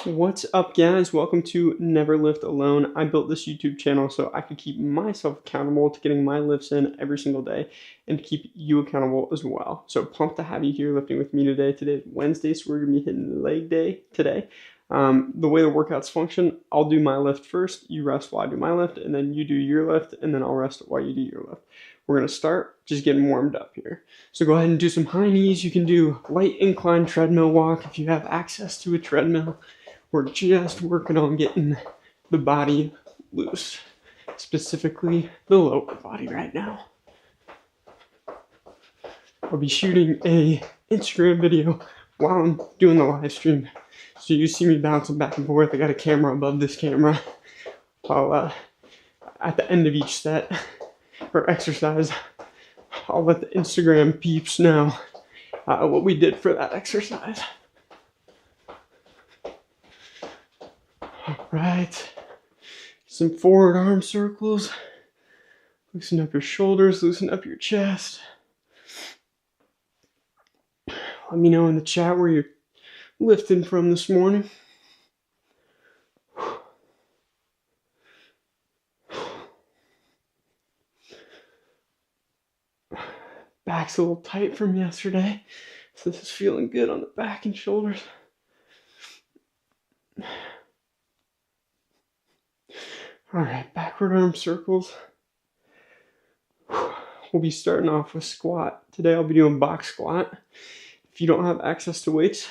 What's up, guys? Welcome to Never Lift Alone. I built this YouTube channel so I could keep myself accountable to getting my lifts in every single day and to keep you accountable as well. So pumped to have you here lifting with me today. Today is Wednesday, so we're going to be hitting leg day today. The way the workouts function, I'll do my lift first, you rest while I do my lift, and then you do your lift, and then I'll rest while you do your lift. We're going to start just getting warmed up here. So go ahead and do some high knees. You can do light incline treadmill walk if you have access to a treadmill. We're just working on getting the body loose, specifically the lower body right now. I'll be shooting a Instagram video while I'm doing the live stream, so you see me bouncing back and forth. I got a camera above this camera. I'll at the end of each set or exercise, I'll let the Instagram peeps know what we did for that exercise. All right, some forward arm circles. Loosen up your shoulders, loosen up your chest. Let me know in the chat where you're lifting from this morning. Back's a little tight from yesterday, so this is feeling good on the back and shoulders. All right, backward arm circles. We'll be starting off with squat. Today I'll be doing box squat. If you don't have access to weights,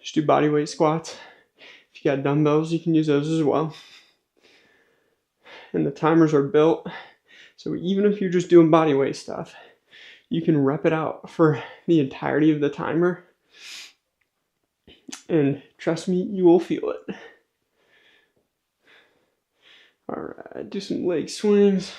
just do body weight squats. If you got dumbbells, you can use those as well. And the timers are built, so even if you're just doing body weight stuff, you can rep it out for the entirety of the timer. And trust me, you will feel it. All right, do some leg swings.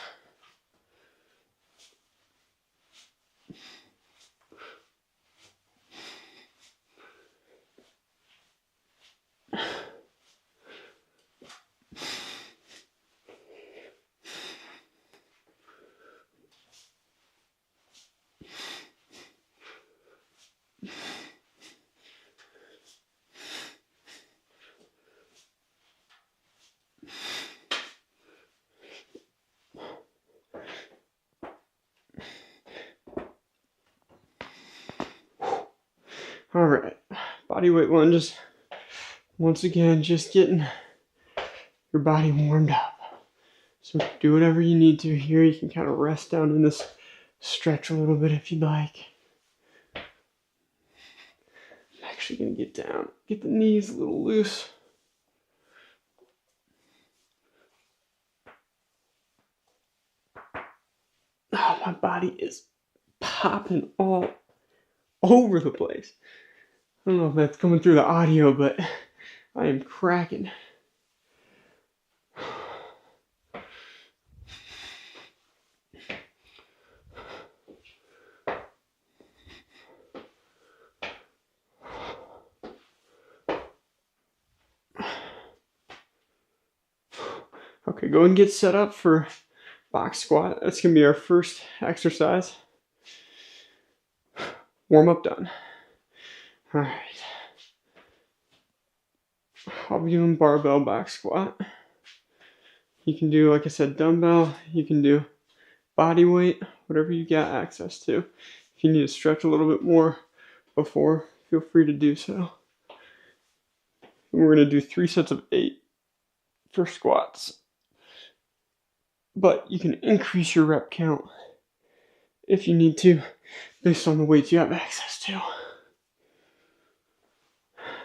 All right, body weight lunges. Once again, just getting your body warmed up. So do whatever you need to here. You can kind of rest down in this stretch a little bit if you'd like. I'm actually gonna get down, get the knees a little loose. Oh, my body is popping all over the place. I don't know if that's coming through the audio, but I am cracking. Okay, go and get set up for box squat. That's gonna be our first exercise. Warm up done. All right. I'll be doing barbell box squat. You can do, like I said, dumbbell. You can do body weight, whatever you got access to. If you need to stretch a little bit more before, feel free to do so. And we're gonna do 3 sets of 8 for squats. But you can increase your rep count if you need to, based on the weights you have access to.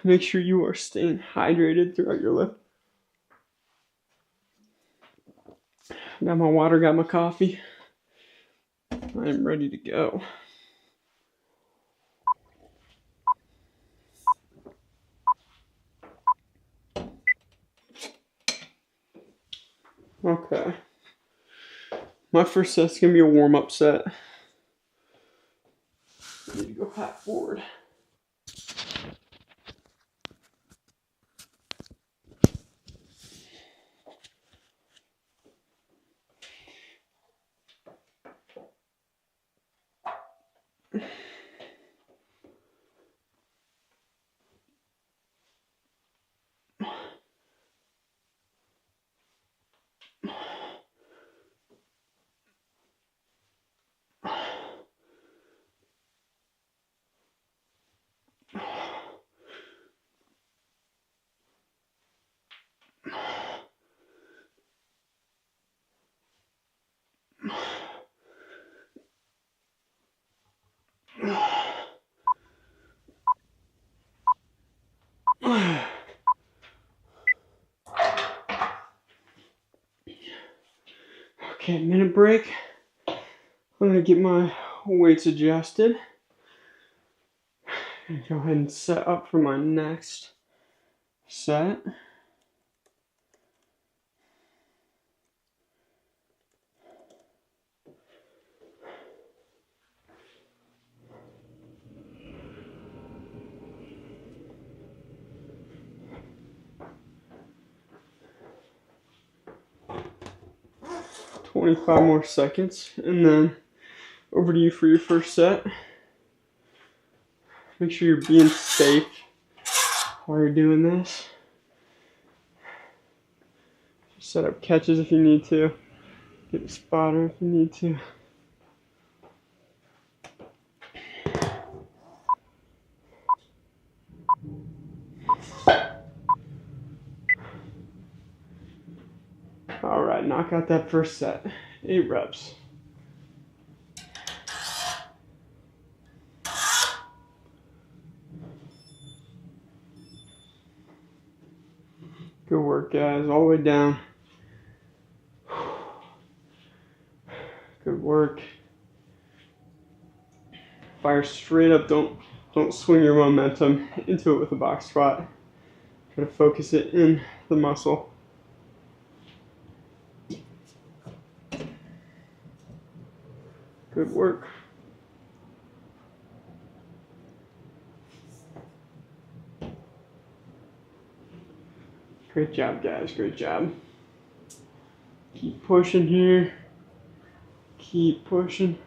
Make sure you are staying hydrated throughout your lift. Got my water, got my coffee. I am ready to go. Okay. My first set's gonna be a warm-up set. I need to go half forward. Okay, minute break. I'm gonna get my weights adjusted and go ahead and set up for my next set. "25 more seconds, and then over to you for your first set. Make sure you're being safe while you're doing this. Set up catches if you need to. Get a spotter if you need to. Alright, knock out that first set. 8 reps. Good work, guys. All the way down. Good work. Fire straight up. Don't swing your momentum into it with a box squat. Try to focus it in the muscle. Good work. Great job, guys. Great job. Keep pushing here. Keep pushing.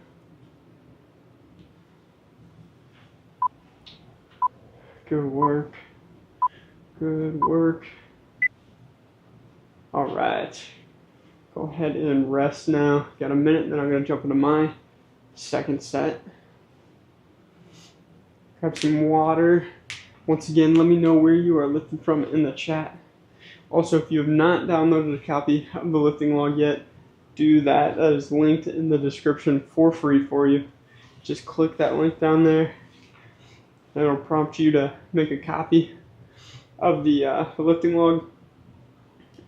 Good work. Good work. All right. Go ahead and rest now. Got a minute, then I'm going to jump into my second set. Grab some water. Once again, let me know where you are lifting from in the chat. Also, if you have not downloaded a copy of the lifting log yet, do that. That is linked in the description for free for you. Just click that link down there, and it'll prompt you to make a copy of the lifting log,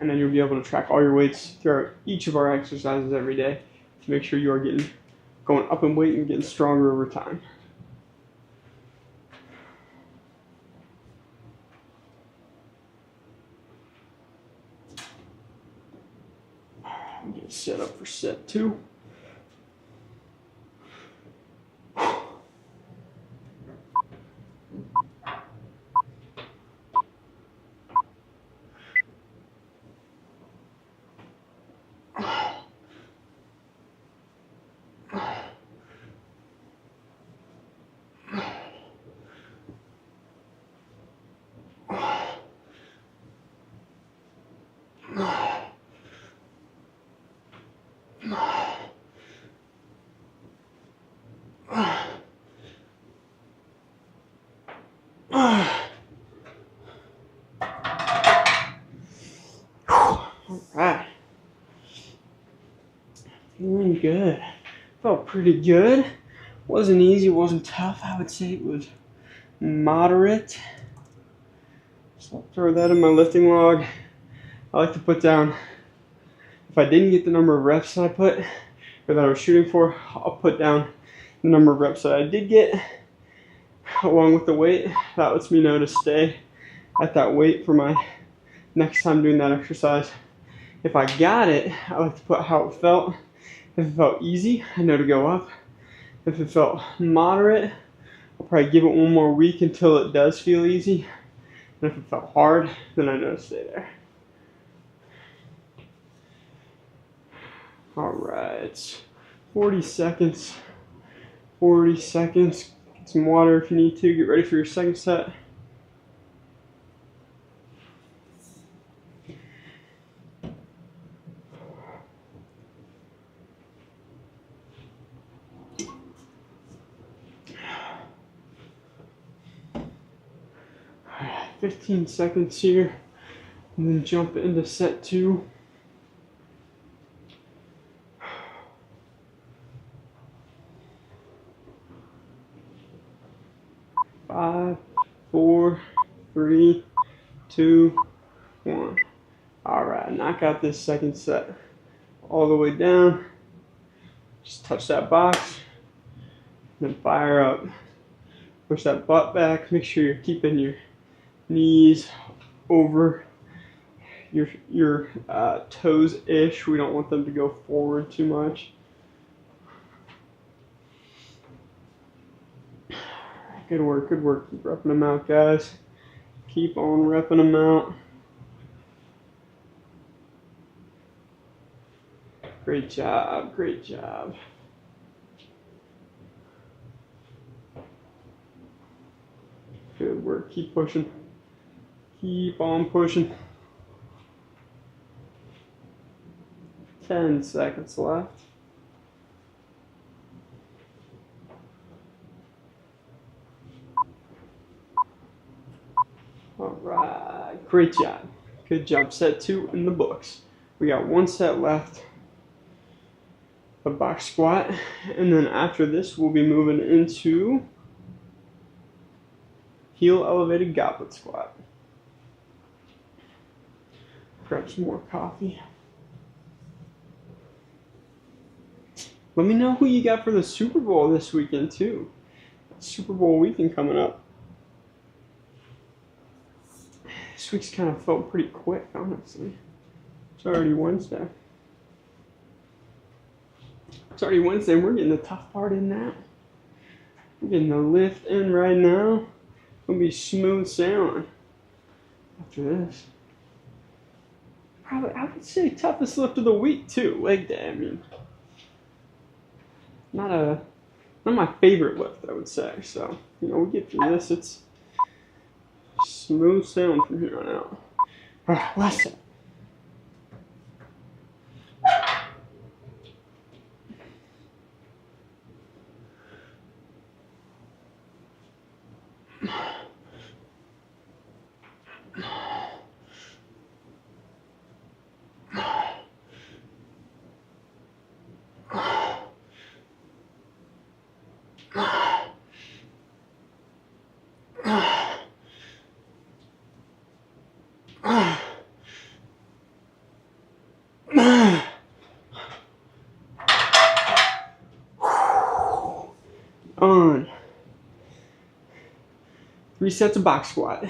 and then you'll be able to track all your weights throughout each of our exercises every day to make sure you are going up in weight and getting stronger over time. Get set up for set 2. Alright. Feeling good. Felt pretty good. Wasn't easy, wasn't tough. I would say it was moderate. So I'll throw that in my lifting log. I like to put down, if I didn't get the number of reps that I put, or that I was shooting for, I'll put down the number of reps that I did get, along with the weight. That lets me know to stay at that weight for my next time doing that exercise. If I got it, I like to put how it felt. If it felt easy, I know to go up. If it felt moderate, I'll probably give it one more week until it does feel easy. And if it felt hard, then I know to stay there. All right, 40 seconds. 40 seconds. Get some water if you need to. Get ready for your second set. All right, 15 seconds here, and then jump into set 2. 5, 4, 3, 2, 1. All right, knock out this second set. all the way down. Just touch that box, then fire up. Push that butt back. Make sure you're keeping your knees over your toes-ish. We don't want them to go forward too much. Good work, good work. Keep repping them out, guys. Keep on repping them out. Great job, great job. Good work, keep pushing. Keep on pushing. 10 seconds left. All right, great job. Good job. Set 2 in the books. We got 1 set left. A box squat, and then after this we'll be moving into heel elevated goblet squat. Grab some more coffee. Let me know who you got for the Super Bowl this weekend too. Super Bowl weekend coming up. This week's kind of felt pretty quick, honestly. It's already Wednesday. It's already Wednesday, and we're getting the tough part in now. We're getting the lift in right now. It's gonna be smooth sailing after this. Probably, I would say, toughest lift of the week too. Leg day. I mean, not my favorite lift, I would say. So we get through this. It's smooth sailing from here on out. All right, last set. On 3 sets of box squat.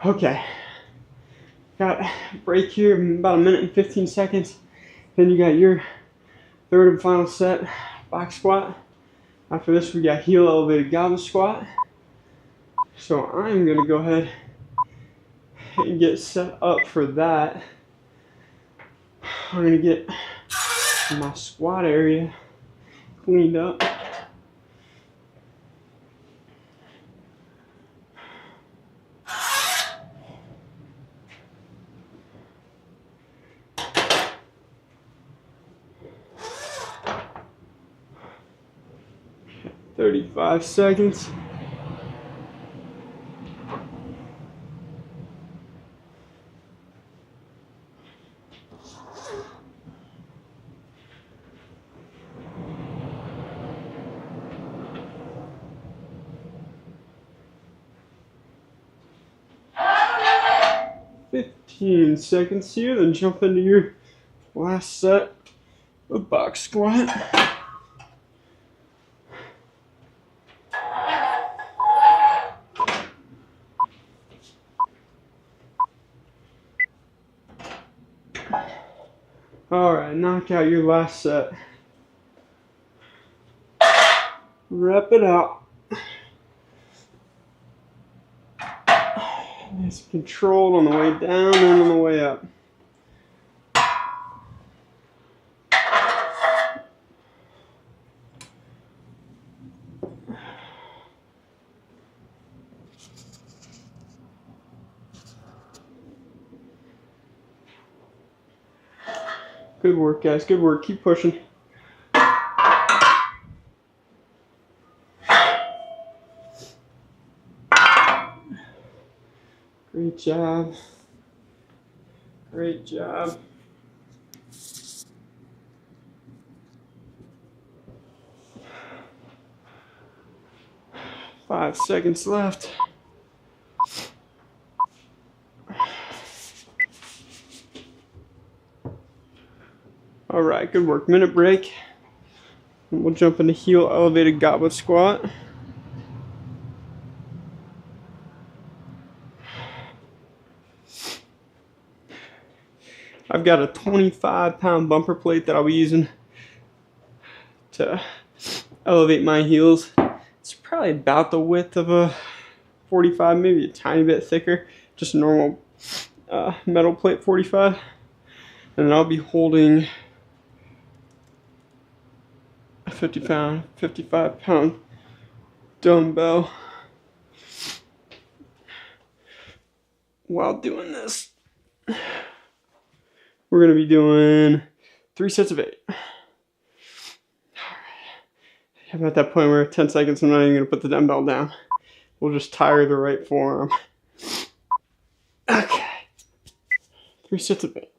Okay, got a break here, about 1 minute and 15 seconds. Then you got your third and final set, box squat. After this, we got heel elevated goblet squat. So I'm gonna go ahead and get set up for that. I'm gonna get my squat area cleaned up. Okay, 35 seconds. Seconds here, then jump into your last set of box squat. All right, knock out your last set. Rep it out. Nice and controlled on the way down and on the way up. Good work, guys. Good work. Keep pushing. Great job. Great job. Five seconds left. All right, good work. Minute break. And we'll jump into heel elevated goblet squat. I've got a 25-pound bumper plate that I'll be using to elevate my heels. It's probably about the width of a 45, maybe a tiny bit thicker, just a normal metal plate 45. And then I'll be holding a 55-pound dumbbell while doing this. We're going to be doing 3 sets of 8. I'm at that point where 10 seconds I'm not even going to put the dumbbell down. We'll just tire the right forearm. Okay. 3 sets of 8.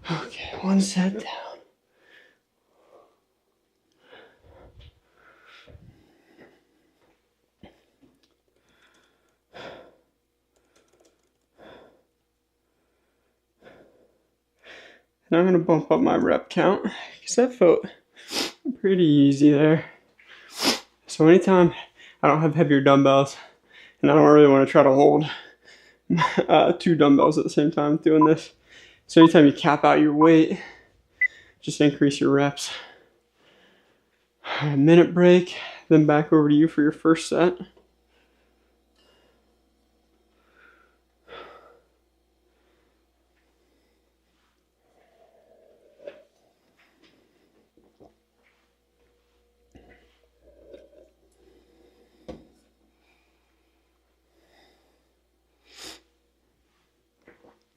Okay, 1 set down. Now I'm going to bump up my rep count because that felt pretty easy there. So anytime I don't have heavier dumbbells and I don't really want to try to hold 2 dumbbells at the same time doing this. So anytime you cap out your weight, just increase your reps. A minute break, then back over to you for your first set.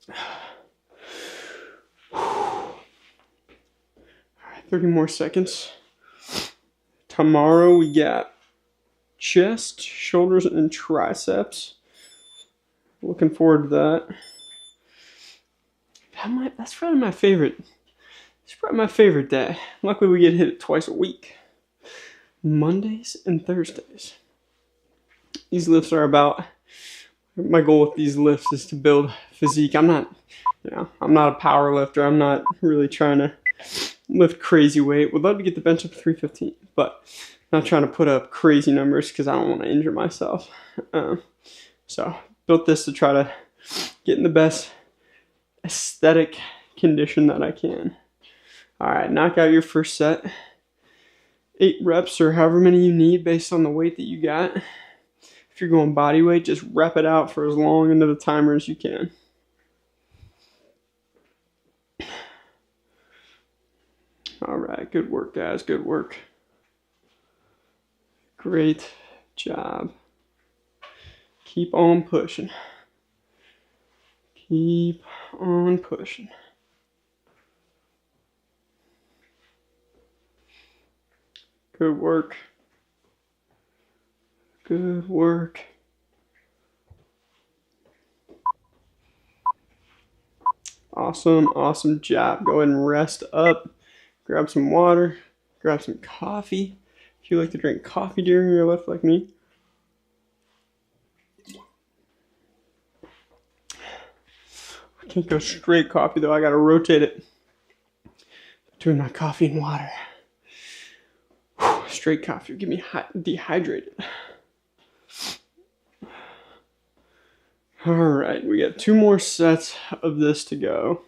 All right, 30 more seconds. Tomorrow we got chest, shoulders, and triceps. Looking forward to that. That's probably my favorite. It's probably my favorite day. Luckily we get hit twice a week. Mondays and Thursdays. These lifts are about, my goal with these lifts is to build physique. I'm not a power lifter. I'm not really trying to lift crazy weight. Would love to get the bench up to 315, but not trying to put up crazy numbers because I don't want to injure myself. So built this to try to get in the best aesthetic condition that I can. All right, knock out your first set. 8 reps or however many you need based on the weight that you got. If you're going body weight, just rep it out for as long into the timer as you can. All right, good work, guys, good work. Great job. Keep on pushing. Keep on pushing. Good work. Good work. Awesome, awesome job. Go ahead and rest up. Grab some water. Grab some coffee. If you like to drink coffee during your lift like me. I can't go straight coffee though. I gotta rotate it between my coffee and water. Straight coffee will get me dehydrated. All right, we got 2 more sets of this to go.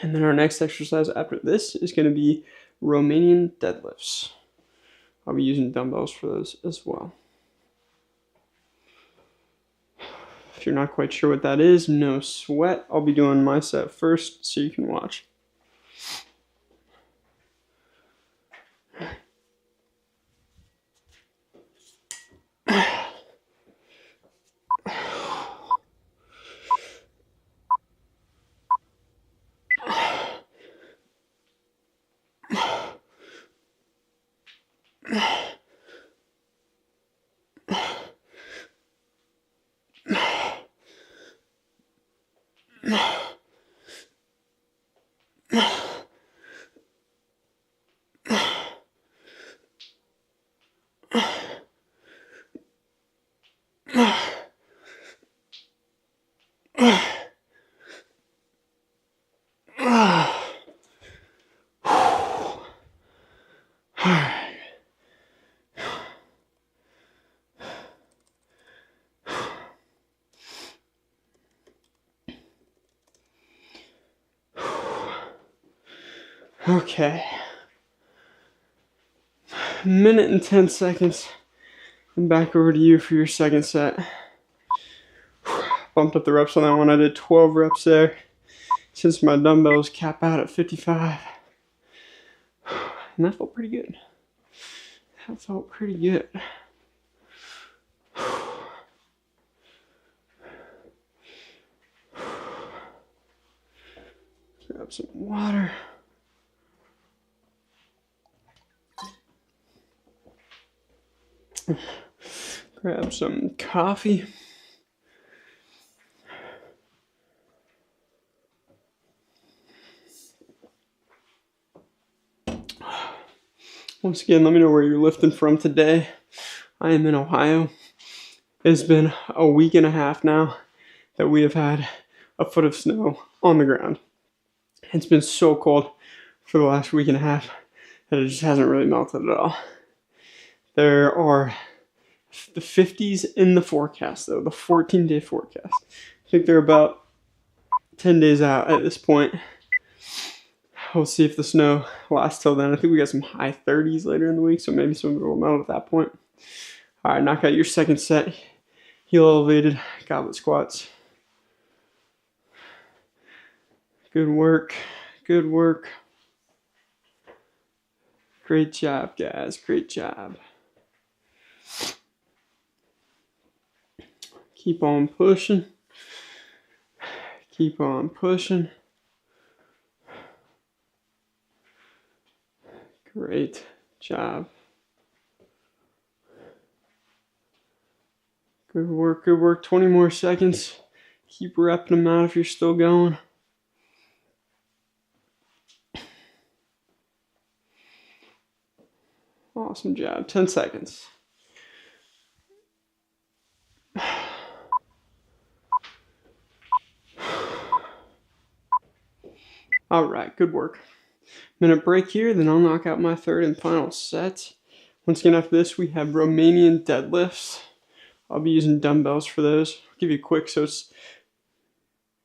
And then our next exercise after this is going to be Romanian deadlifts. I'll be using dumbbells for those as well. If you're not quite sure what that is, no sweat. I'll be doing my set first so you can watch. Okay. Minute and 10 seconds. And back over to you for your second set. Bumped up the reps on that one. I did 12 reps there. Since my dumbbells cap out at 55. And that felt pretty good. That felt pretty good. Grab some water. Grab some coffee. Once again, let me know where you're lifting from today. I am in Ohio. It's been a week and a half now that we have had a foot of snow on the ground. It's been so cold for the last week and a half that it just hasn't really melted at all. There are the 50s in the forecast, though, the 14-day forecast. I think they're about 10 days out at this point. We'll see if the snow lasts till then. I think we got some high 30s later in the week, so maybe some of it will melt at that point. All right, knock out your second set. Heel elevated goblet squats. Good work. Good work. Great job, guys. Great job. Keep on pushing. Keep on pushing. Great job. Good work, good work. 20 more seconds. Keep repping them out if you're still going. Awesome job. 10 seconds. All right, good work. Minute break here, then I'll knock out my third and final set. Once again, after this, we have Romanian deadlifts. I'll be using dumbbells for those. I'll give you a quick, so it's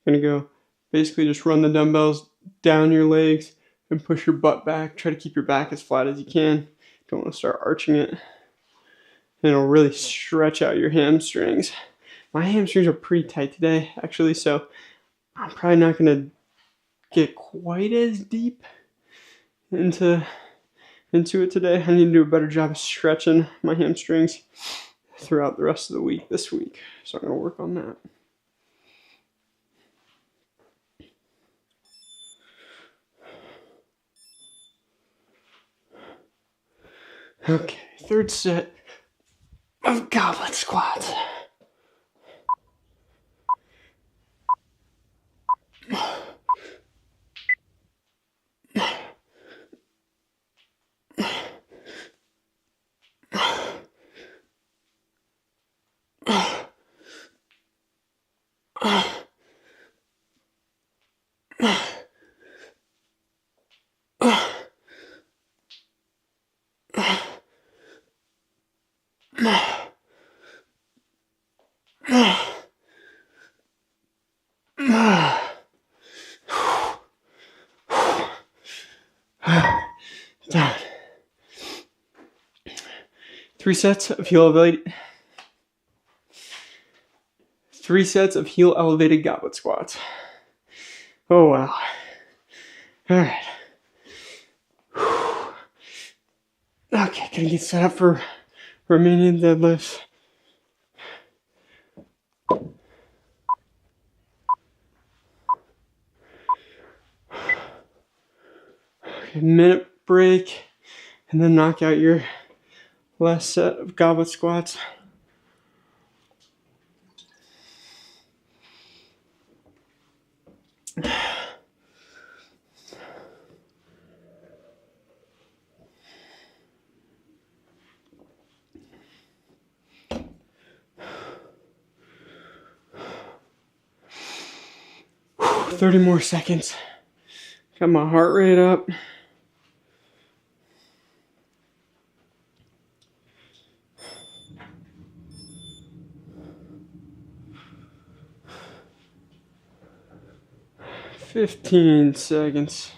going to go, basically just run the dumbbells down your legs and push your butt back. Try to keep your back as flat as you can. Don't want to start arching it. And it'll really stretch out your hamstrings. My hamstrings are pretty tight today, actually, so I'm probably not going to get quite as deep into it today. I need to do a better job of stretching my hamstrings throughout the rest of the week this week. So I'm going to work on that. Okay, third set of goblet squats. Done. 3 sets of heel elevated goblet squats. Oh wow. All right. Okay, gonna get set up for Romanian deadlifts. Okay, minute break, and then knock out your last set of goblet squats. Whew, 30 more seconds. Got my heart rate up. "15 seconds.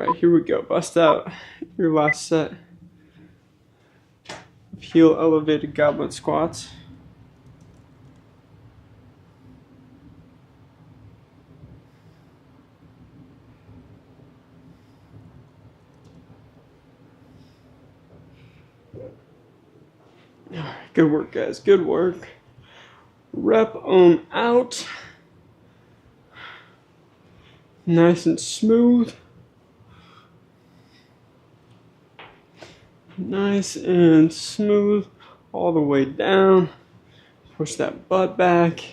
right, here we go. Bust out your last set of heel elevated goblet squats. All right, good work, guys. Good work. Rep them out. Nice and smooth. Nice and smooth all the way down. Push that butt back.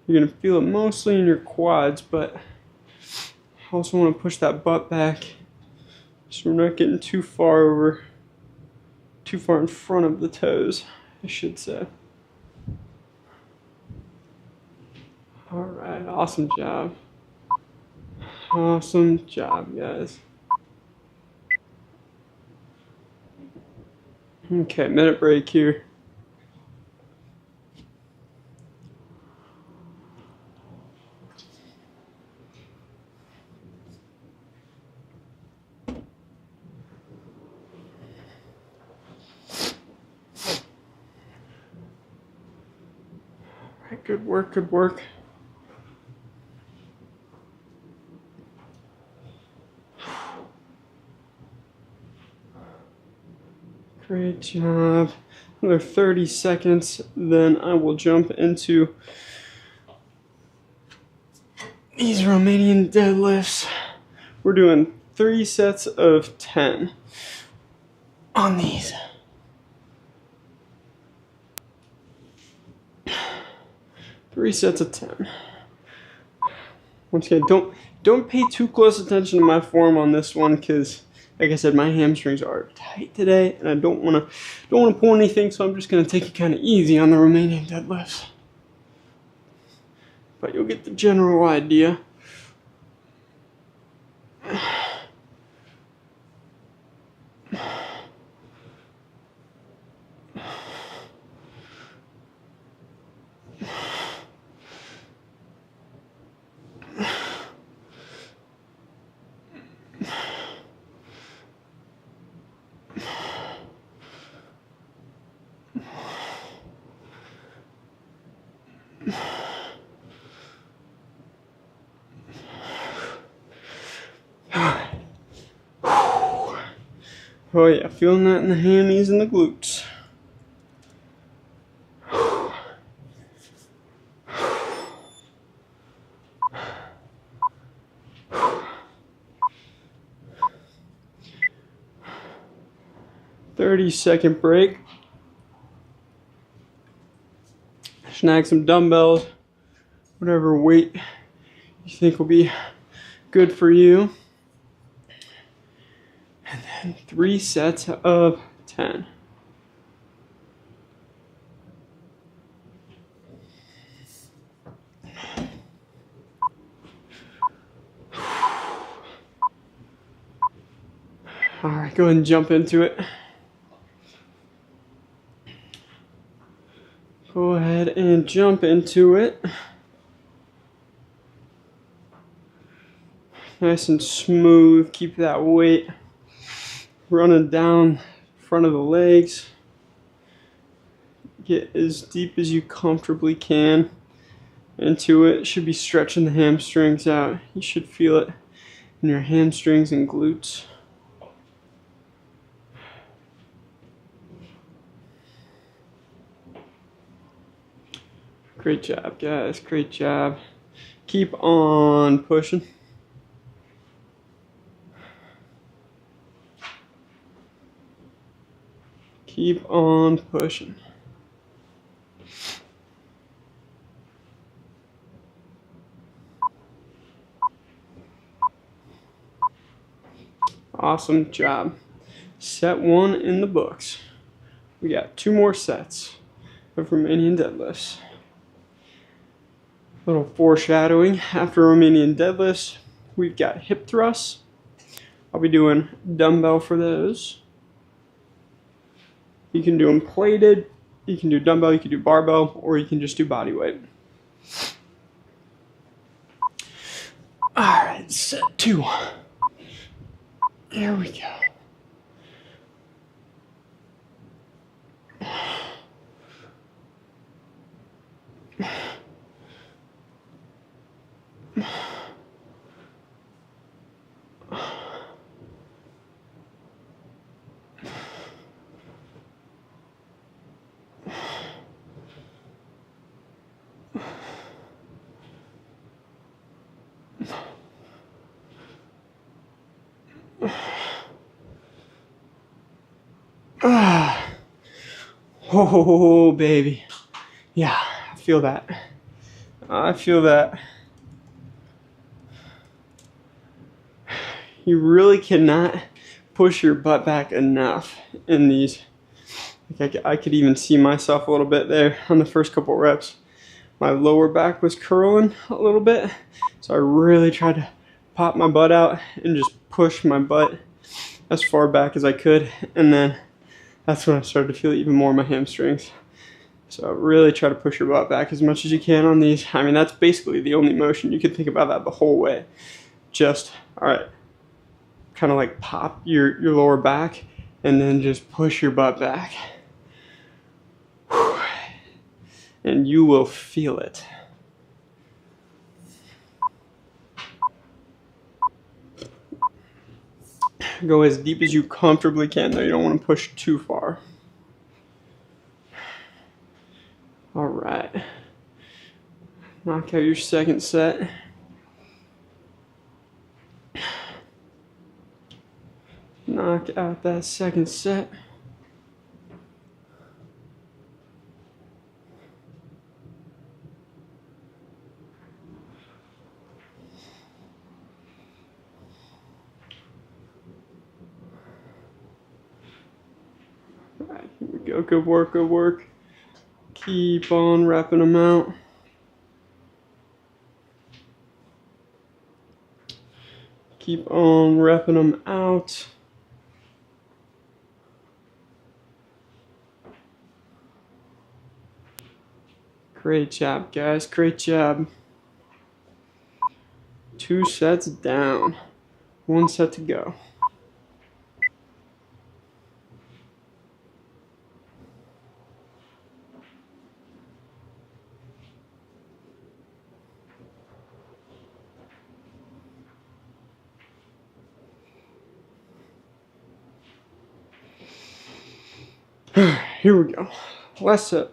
You're going to feel it mostly in your quads, but I also want to push that butt back so we're not getting too far in front of the toes, I should say. All right, awesome job. Awesome job, guys. Okay, minute break here. All right, good work, good work. Great job. Another 30 seconds, then I will jump into these Romanian deadlifts. We're doing 3 sets of 10 on these. 3 sets of 10. Once again, don't pay too close attention to my form on this one, because like I said, my hamstrings are tight today, and I don't want to pull anything, so I'm just going to take it kind of easy on the Romanian deadlifts. But you'll get the general idea. Oh yeah, feeling that in the hammies and the glutes. Thirty-second break. Snag some dumbbells, whatever weight you think will be good for you. And then 3 sets of 10. All right, go ahead and jump into it. Go ahead and jump into it. Nice and smooth. Keep that weight running down front of the legs. Get as deep as you comfortably can into it. Should be stretching the hamstrings out. You should feel it in your hamstrings and glutes. Great job, guys. Great job. Keep on pushing. Keep on pushing. Awesome job. Set 1 in the books. We got 2 more sets of Romanian deadlifts. Little foreshadowing. After Romanian deadlifts, we've got hip thrusts. I'll be doing dumbbell for those. You can do them plated, you can do dumbbell, you can do barbell, or you can just do body weight. Alright, set 2. Here we go. Oh, baby. Yeah, I feel that. I feel that. You really cannot push your butt back enough in these. Like I could even see myself a little bit there on the first couple reps. My lower back was curling a little bit, so I really tried to pop my butt out and just push my butt as far back as I could, and then that's when I started to feel even more in my hamstrings. So really try to push your butt back as much as you can on these. I mean, that's basically the only motion. You can think about that the whole way. Just, all right, kind of like pop your lower back and then just push your butt back. And you will feel it. Go as deep as you comfortably can, though. You don't want to push too far. All right. Knock out your second set. Knock out that second set. All right, here we go. Good work, good work. Keep on repping them out. Keep on repping them out. Great job, guys. Great job. 2 sets down. 1 set to go. Here we go. Last set.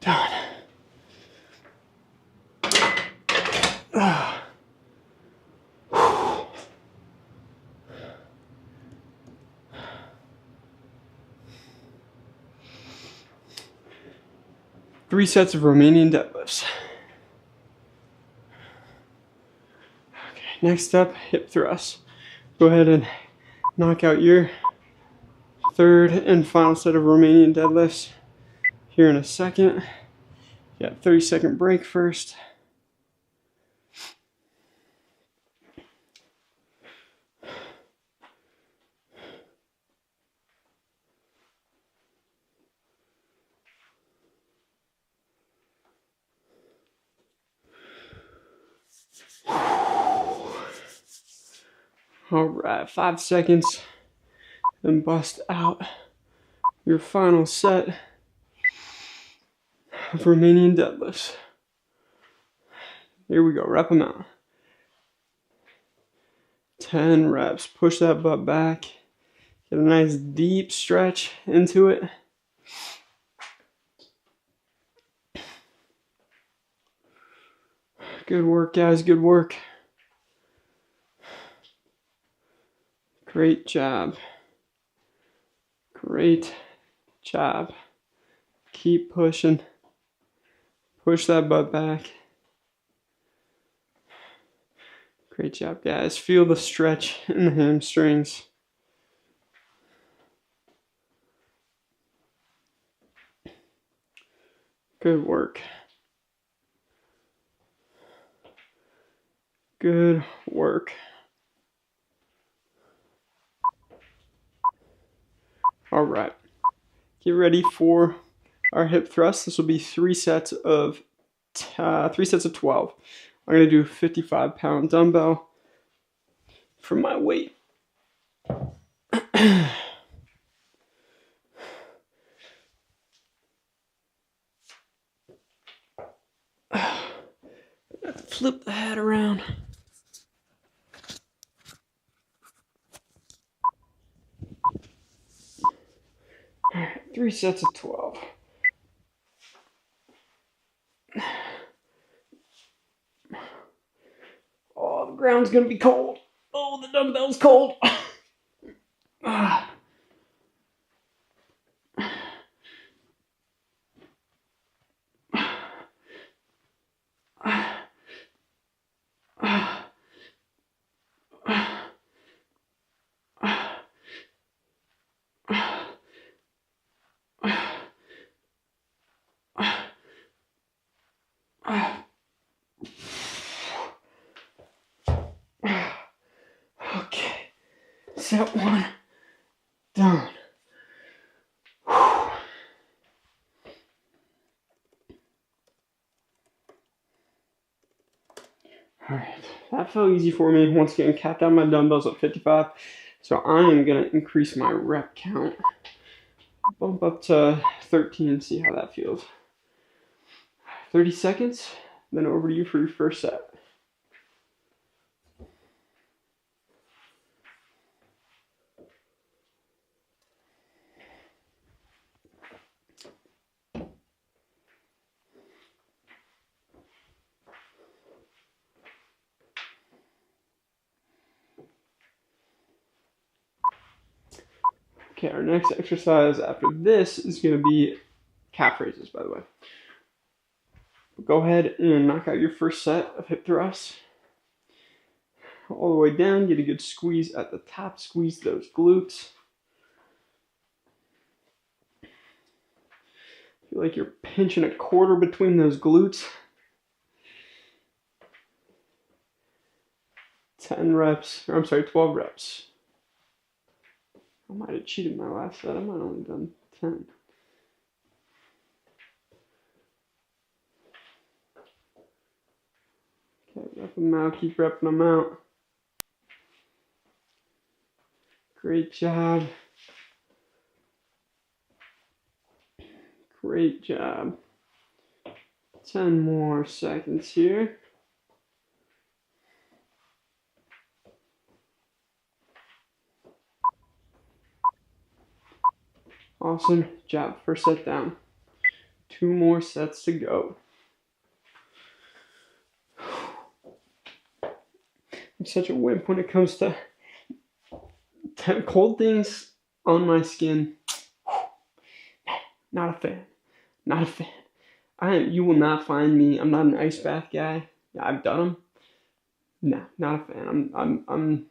Done. 3 sets of Romanian deadlifts. Okay, next up, hip thrusts. Go ahead and knock out your third and final set of Romanian deadlifts here in a second. Yeah, 30-second break first. All right, 5 seconds, then bust out your final set of Romanian deadlifts. Here we go, rep them out. 10 reps, push that butt back, get a nice deep stretch into it. Good work, guys, good work. Great job. Great job. Keep pushing. Push that butt back. Great job, guys. Feel the stretch in the hamstrings. Good work. Good work. All right. Get ready for our hip thrust. This will be 3 sets of 12. I'm going to do a 55-pound dumbbell for my weight. Flip the hat around. All right, 3 sets of 12. Oh, the ground's gonna be cold. Oh, the dumbbell's cold. Okay, set 1 done. Alright, that felt easy for me. Once again, capped out my dumbbells at 55. So I am going to increase my rep count. Bump up to 13 and see how that feels. 30 seconds, then over to you for your first set. Okay, our next exercise after this is going to be calf raises, by the way. Go ahead and knock out your first set of hip thrusts. All the way down, get a good squeeze at the top, squeeze those glutes. Feel like you're pinching a quarter between those glutes. 12 reps. I might have cheated my last set. I might have only done 10. Okay, rep them out. Keep repping them out. Great job. Great job. 10 more seconds here. Awesome job. First set down. 2 more sets to go. I'm such a wimp when it comes to cold things on my skin. Not a fan. Not a fan. You will not find me. I'm not an ice bath guy. I've done them. No, not a fan. I'm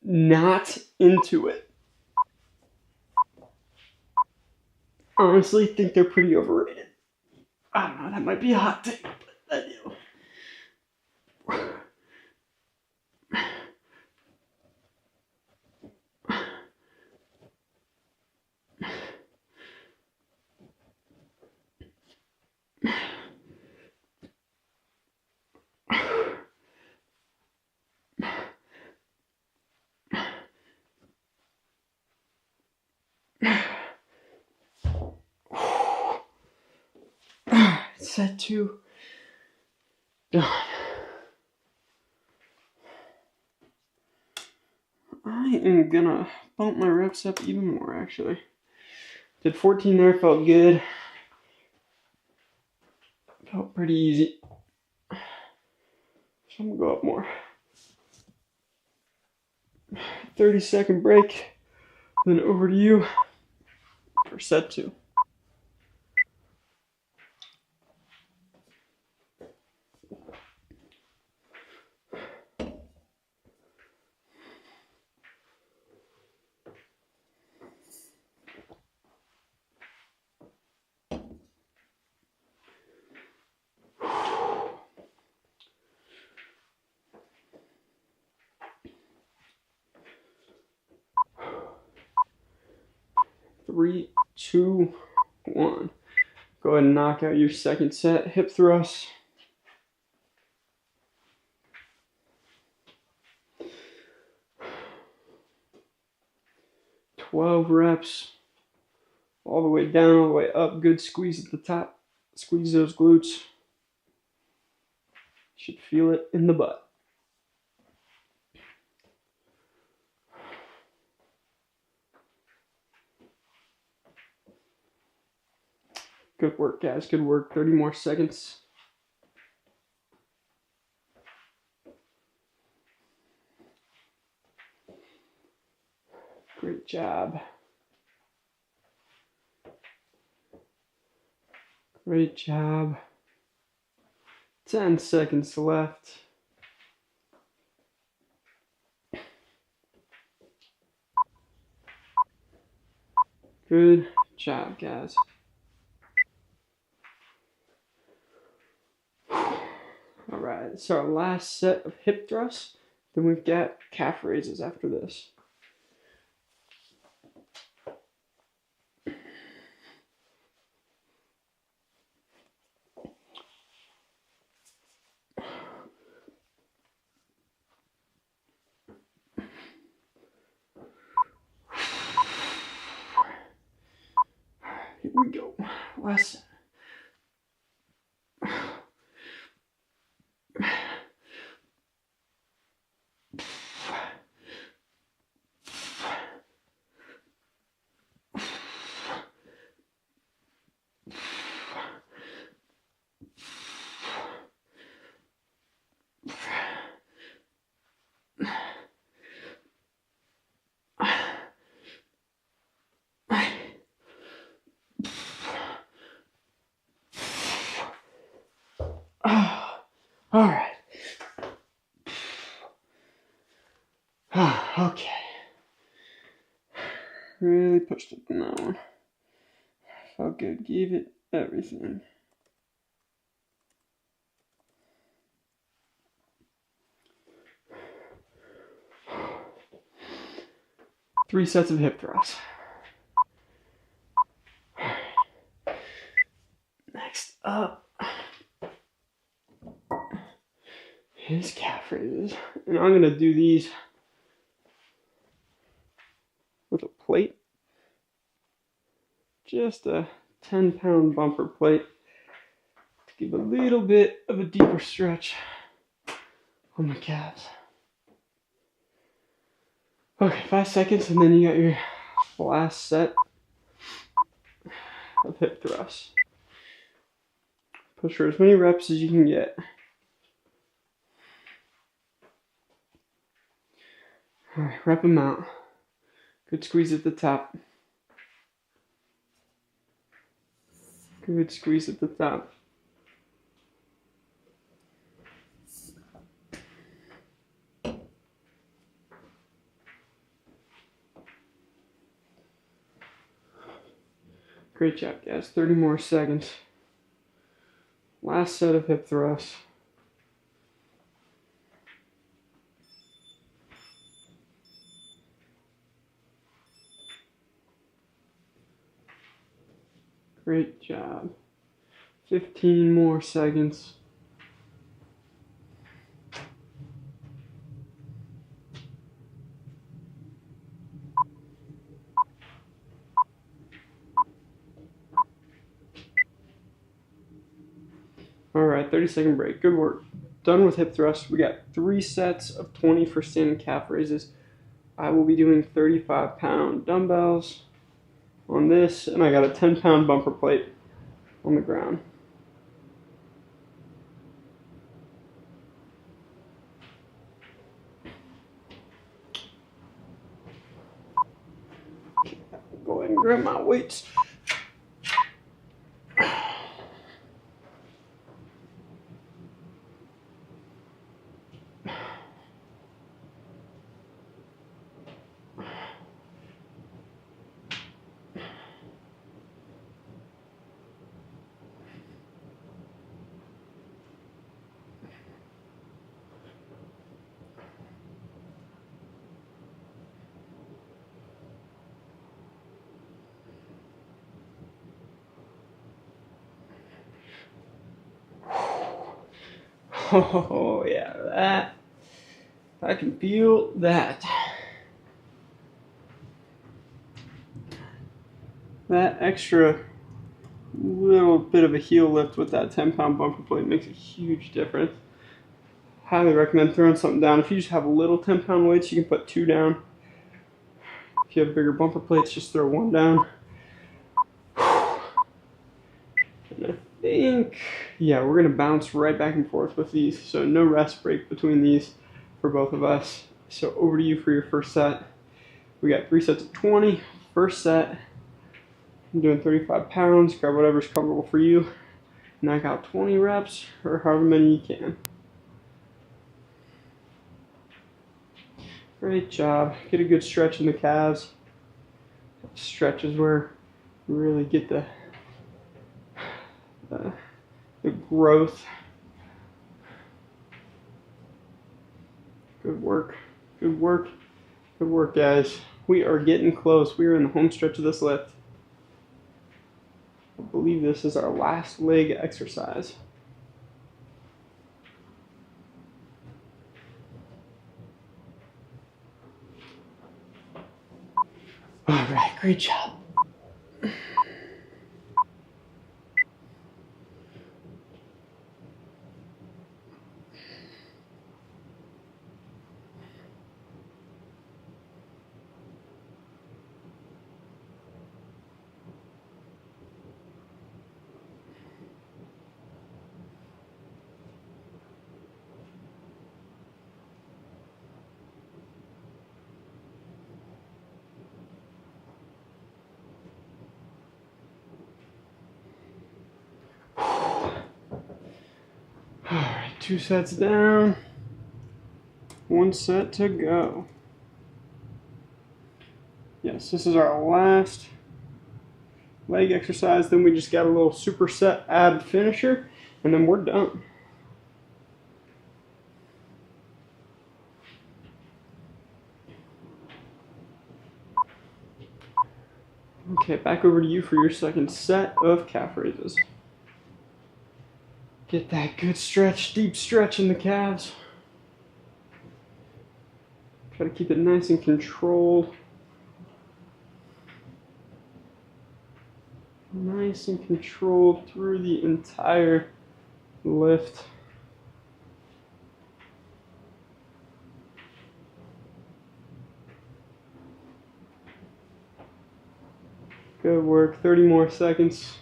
not into it. Honestly, think they're pretty overrated. I don't know. That might be a hot take, but I do. Set 2 done. I am gonna bump my reps up even more, actually. Did 14 there, felt good. Felt pretty easy. So I'm gonna go up more. 30-second break. Then over to you for set 2. 3, 2, 1. Go ahead and knock out your second set. Hip thrust. 12 reps. All the way down, all the way up. Good squeeze at the top. Squeeze those glutes. Should feel it in the butt. Good work, guys. Good work. 30 more seconds. Great job. Great job. 10 seconds left. Good job, guys. All right, so our last set of hip thrusts. Then we've got calf raises after this. Here we go. Last set. All right. Okay. Really pushed it on that one. Felt good. Gave it everything. Three sets of hip thrusts. Next up is calf raises. And I'm going to do these with a plate. Just a 10-pound bumper plate to give a little bit of a deeper stretch on the calves. Okay, 5 seconds, and then you got your last set of hip thrusts. Push for as many reps as you can get. All right, rep them out. Good squeeze at the top. Good squeeze at the top. Great job, guys. 30 more seconds. Last set of hip thrusts. Great job. 15 more seconds. All right, 30-second break. Good work. Done with hip thrusts. We got 3 sets of 20 for standing calf raises. I will be doing 35-pound dumbbells on this, and I got a 10-pound bumper plate on the ground. Go ahead and grab my weights. Oh yeah, that, I can feel that. That extra little bit of a heel lift with that 10-pound bumper plate makes a huge difference. Highly recommend throwing something down. If you just have little 10-pound weights, you can put 2 down. If you have bigger bumper plates, just throw 1 down. And I think, yeah, we're gonna bounce right back and forth with these, so no rest break between these for both of us. So over to you for your first set. We got 3 sets of 20. First set, I'm doing 35 pounds. Grab whatever's comfortable for you. Knock out 20 reps, or however many you can. Great job. Get a good stretch in the calves. Stretch is where you really get the growth. Good work. Good work. Good work, guys. We are getting close. We are in the home stretch of this lift. I believe this is our last leg exercise. All right, great job. Alright, 2 sets down, 1 set to go. Yes, this is our last leg exercise. Then we just got a little superset ab finisher, and then we're done. Okay, back over to you for your second set of calf raises. Get that good stretch, deep stretch in the calves. Try to keep it nice and controlled. Nice and controlled through the entire lift. Good work, 30 more seconds.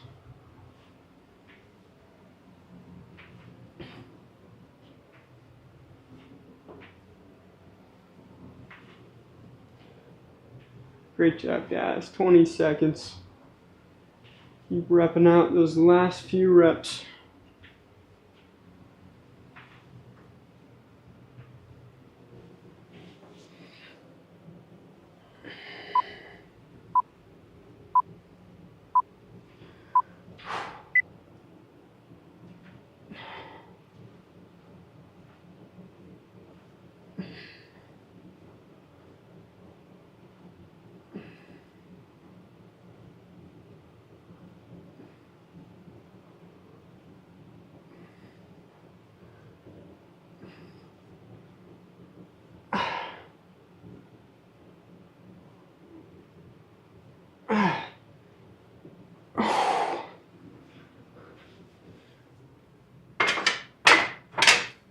Great job, guys. 20 seconds. Keep repping out those last few reps.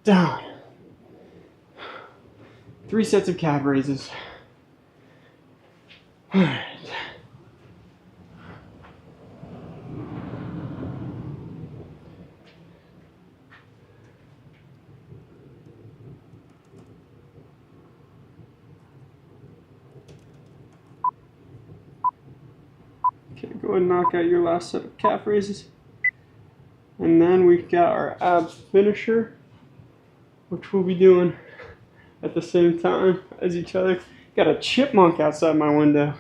Down. 3 sets of calf raises. All right. Okay, go ahead and knock out your last set of calf raises. And then we've got our ab finisher, which we'll be doing at the same time as each other. Got a chipmunk outside my window.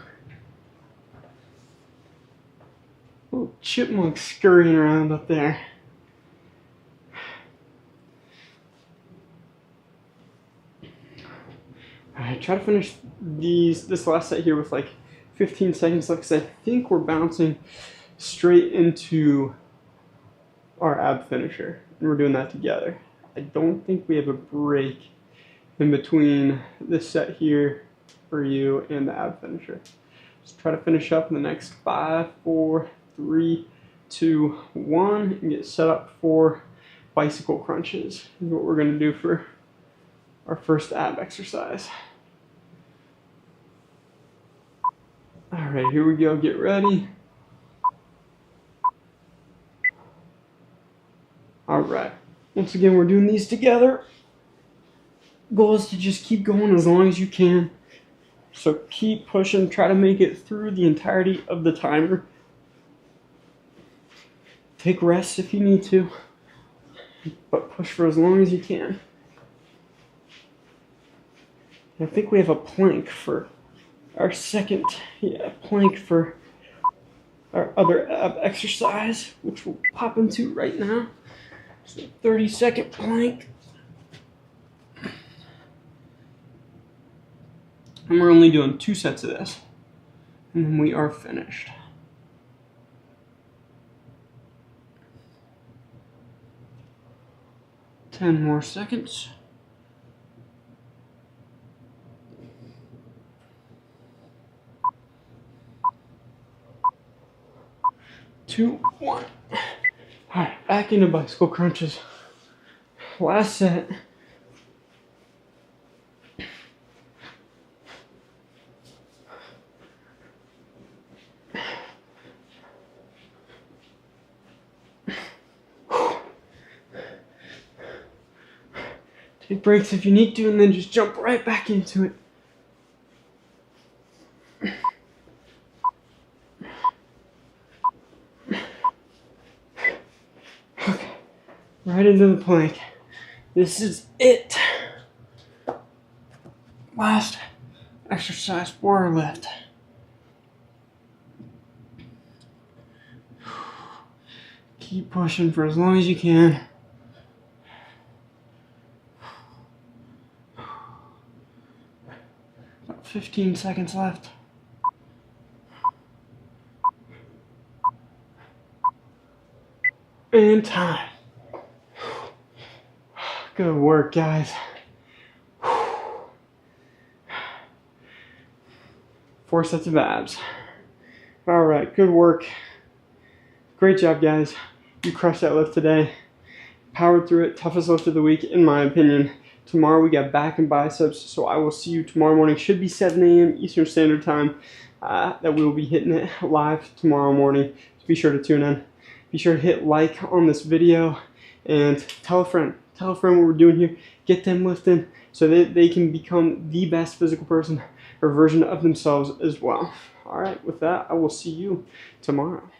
Little chipmunk scurrying around up there. Alright, try to finish this last set here with like 15 seconds left, because I think we're bouncing straight into our ab finisher, and we're doing that together. I don't think we have a break in between this set here for you and the ab finisher. Just try to finish up in the next 5, 4, 3, 2, 1, and get set up for bicycle crunches. Is what we're going to do for our first ab exercise. All right, here we go. Get ready. All right. Once again, we're doing these together. Goal is to just keep going as long as you can. So keep pushing. Try to make it through the entirety of the timer. Take rests if you need to, but push for as long as you can. I think we have a plank for our second, plank for our other ab exercise, which we'll pop into right now. So 30-second plank. And we're only doing 2 sets of this, and then we are finished. Ten more seconds. 2, 1. Alright, back into bicycle crunches. Last set. Take breaks if you need to, and then just jump right back into it. Okay, right into the plank. This is it. Last exercise for our lift. Keep pushing for as long as you can. About 15 seconds left. And time. Good work, guys. 4 sets of abs. All right, good work. Great job, guys. You crushed that lift today. Powered through it. Toughest lift of the week, in my opinion. Tomorrow we got back and biceps, so I will see you tomorrow morning. Should be 7 a.m. Eastern Standard Time. That we will be hitting it live tomorrow morning. So be sure to tune in. Be sure to hit like on this video and tell a friend. Tell a friend what we're doing here. Get them lifting so that they can become the best physical person or version of themselves as well. All right, with that, I will see you tomorrow.